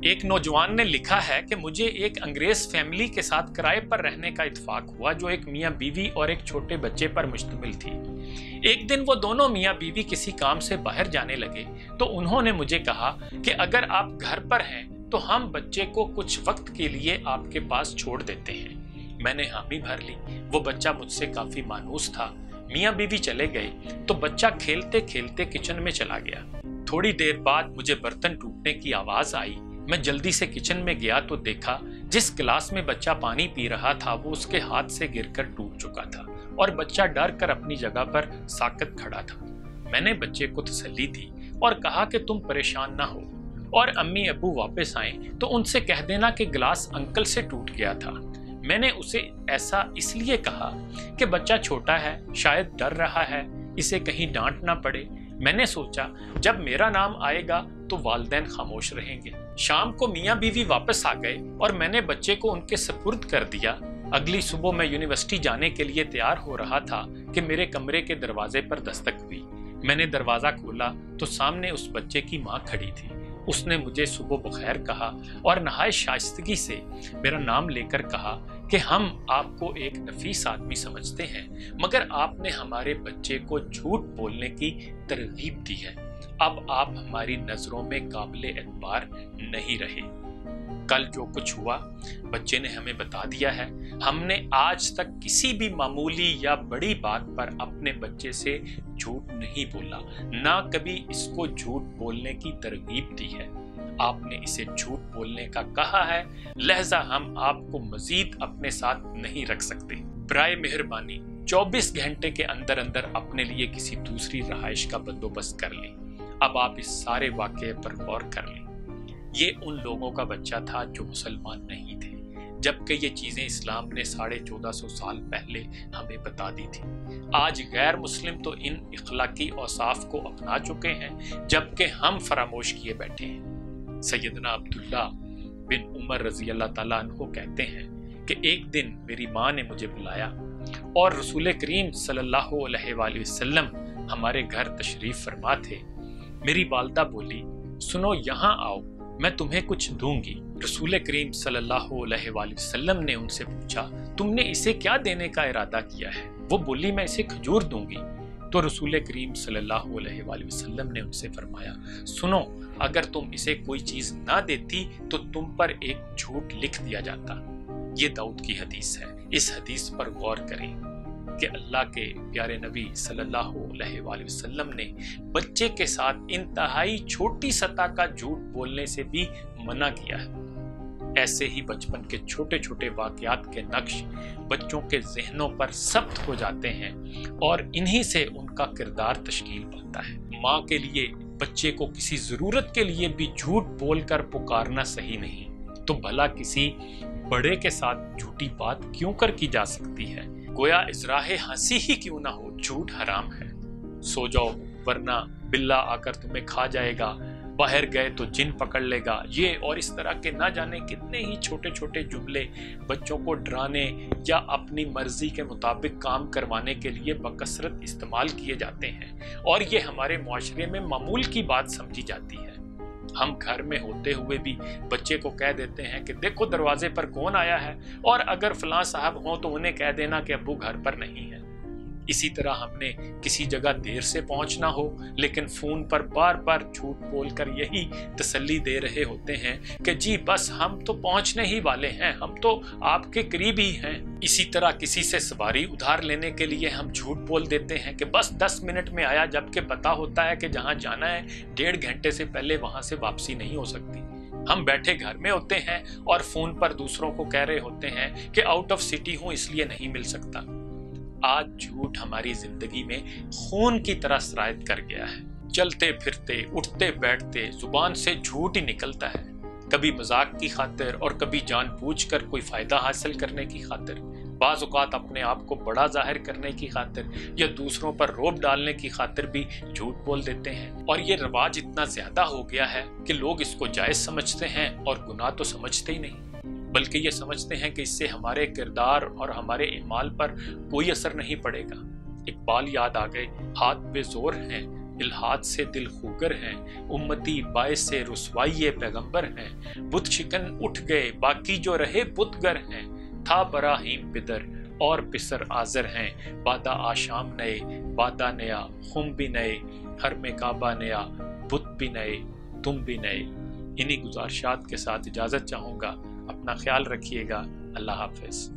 एक नौजवान ने लिखा है कि मुझे एक अंग्रेज फैमिली के साथ किराए पर रहने का इत्फाक हुआ जो एक मियाँ बीवी और एक छोटे बच्चे पर मुश्तमिल थी। एक दिन वो दोनों मियाँ बीवी किसी काम से बाहर जाने लगे तो उन्होंने मुझे कहा कि अगर आप घर पर हैं तो हम बच्चे को कुछ वक्त के लिए आपके पास छोड़ देते हैं। मैंने हामी भर ली। वो बच्चा मुझसे काफी मायूस था। मियाँ बीवी चले गए तो बच्चा खेलते खेलते किचन में चला गया। थोड़ी देर बाद मुझे बर्तन टूटने की आवाज आई। मैं जल्दी से किचन में गया तो देखा जिस गिलास में बच्चा पानी पी रहा था वो उसके हाथ से गिरकर टूट चुका था और बच्चा डर कर अपनी जगह पर साकत खड़ा था। मैंने बच्चे को तसल्ली दी और कहा कि तुम परेशान ना हो और अम्मी अब्बू वापस आए तो उनसे कह देना कि गिलास अंकल से टूट गया था। मैंने उसे ऐसा इसलिए कहा कि बच्चा छोटा है, शायद डर रहा है, इसे कहीं डांट ना पड़े। मैंने सोचा जब मेरा नाम आएगा तो वालिदैन खामोश रहेंगे। शाम को मियाँ बीवी वापस आ गए और मैंने बच्चे को उनके सपुर्द कर दिया। अगली सुबह मैं यूनिवर्सिटी जाने के लिए तैयार हो रहा था कि मेरे कमरे के दरवाजे पर दस्तक हुई। मैंने दरवाजा खोला तो सामने उस बच्चे की माँ खड़ी थी। उसने मुझे सुबह बखैर कहा और नहायत शाइस्तगी से मेरा नाम लेकर कहा कि हम आपको एक नफीस आदमी समझते हैं, मगर आपने हमारे बच्चे को झूठ बोलने की तरगीब दी है। अब आप हमारी नजरों में काबिले एतबार नहीं रहे। कल जो कुछ हुआ बच्चे ने हमें बता दिया है। हमने आज तक किसी भी मामूली या बड़ी बात पर अपने बच्चे से झूठ नहीं बोला, ना कभी इसको झूठ बोलने की तरगीब दी है। आपने इसे झूठ बोलने का कहा है, लिहाजा हम आपको मजीद अपने साथ नहीं रख सकते। बराए मेहरबानी 24 घंटे के अंदर अंदर अपने लिए किसी दूसरी रहाइश का बंदोबस्त कर लें। अब आप इस सारे वाक़े पर गौर कर लें। ये उन लोगों का बच्चा था जो मुसलमान नहीं थे, जबकि ये चीजें इस्लाम ने 1450 साल पहले हमें बता दी थी। आज गैर मुस्लिम तो इन इखलाकी औसाफ को अपना चुके हैं, जबकि हम फरामोश किए बैठे हैं। सैयदना अब्दुल्ला बिन उमर रजी अल्लाह ताला अन्हु कहते हैं कि एक दिन मेरी माँ ने मुझे बुलाया और रसूल करीम सल्लल्लाहु अलैहि वसल्लम हमारे घर तशरीफ फरमा थे। मेरी वालदा बोली, सुनो यहाँ आओ, मैं तुम्हें कुछ दूंगी। रसूल करीम सल्लल्लाहु अलैहि वसल्लम ने उनसे पूछा, तुमने इसे क्या देने का इरादा किया है? वो बोली, मैं इसे खजूर दूंगी। तो रसूल करीम सल्लल्लाहु अलैहि वसल्लम ने उनसे फरमाया, सुनो, अगर तुम इसे कोई चीज ना देती तो तुम पर एक झूठ लिख दिया जाता। ये दाऊद की हदीस है। इस हदीस पर गौर करें कि अल्लाह के प्यारे नबी सल्लल्लाहु अलैहि वसल्लम ने बच्चे के साथ इंतहाई छोटी सतह का झूठ बोलने से भी मना किया है। ऐसे ही बचपन के छोटे छोटे वाकयात के नक्श बच्चों के जहनों पर सख्त हो जाते हैं और इन्हीं से उनका किरदार तश्कील पाता है। माँ के लिए बच्चे को किसी जरूरत के लिए भी झूठ बोलकर पुकारना सही नहीं, तो भला किसी बड़े के साथ झूठी बात क्यों कर की जा सकती है? गोया इजराहे हंसी ही क्यों ना हो, झूठ हराम है। सो जाओ वरना बिल्ला आकर तुम्हें खा जाएगा, बाहर गए तो जिन पकड़ लेगा, ये और इस तरह के ना जाने कितने ही छोटे छोटे जुमले बच्चों को डराने या अपनी मर्जी के मुताबिक काम करवाने के लिए बकसरत इस्तेमाल किए जाते हैं और ये हमारे मुआशरे में मामूल की बात समझी जाती है। हम घर में होते हुए भी बच्चे को कह देते हैं कि देखो दरवाजे पर कौन आया है, और अगर फलां साहब हो तो उन्हें कह देना कि अब्बू घर पर नहीं है। इसी तरह हमने किसी जगह देर से पहुंचना हो लेकिन फोन पर बार बार झूठ बोलकर यही तसल्ली दे रहे होते हैं कि जी बस हम तो पहुंचने ही वाले हैं, हम तो आपके करीब ही हैं। इसी तरह किसी से सवारी उधार लेने के लिए हम झूठ बोल देते हैं कि बस 10 मिनट में आया, जबकि पता होता है कि जहां जाना है 1.5 घंटे से पहले वहां से वापसी नहीं हो सकती। हम बैठे घर में होते हैं और फोन पर दूसरों को कह रहे होते हैं कि आउट ऑफ सिटी हूं इसलिए नहीं मिल सकता। आज झूठ हमारी जिंदगी में खून की तरह सरायत कर गया है। चलते फिरते उठते बैठते जुबान से झूठ ही निकलता है, कभी मजाक की खातिर और कभी जानबूझकर कोई फायदा हासिल करने की खातिर, बाज़ औक़ात अपने आप को बड़ा जाहिर करने की खातिर या दूसरों पर रोब डालने की खातिर भी झूठ बोल देते हैं। और ये रवाज इतना ज्यादा हो गया है कि लोग इसको जायज समझते हैं और गुनाह तो समझते ही नहीं, बल्कि ये समझते हैं कि इससे हमारे किरदार और हमारे इमाल पर कोई असर नहीं पड़ेगा। इकबाल याद आ गए, हाथ बेजोर हैं الحاد سے دل خوگر ہیں، امتی باعث سے رسوائی پیغمبر ہیں، بت شکن اٹھ گئے باقی جو رہے بت گر ہیں، تھا براہیم پدر اور پسر آذر ہیں، بادہ آشام نئے بادہ نیا خم بھی نئے، حرم کعبہ نیا بت بھی نئے تم بھی نئے۔ انہی گزارشات کے ساتھ اجازت چاہوں گا، اپنا خیال رکھیے گا، اللہ حافظ۔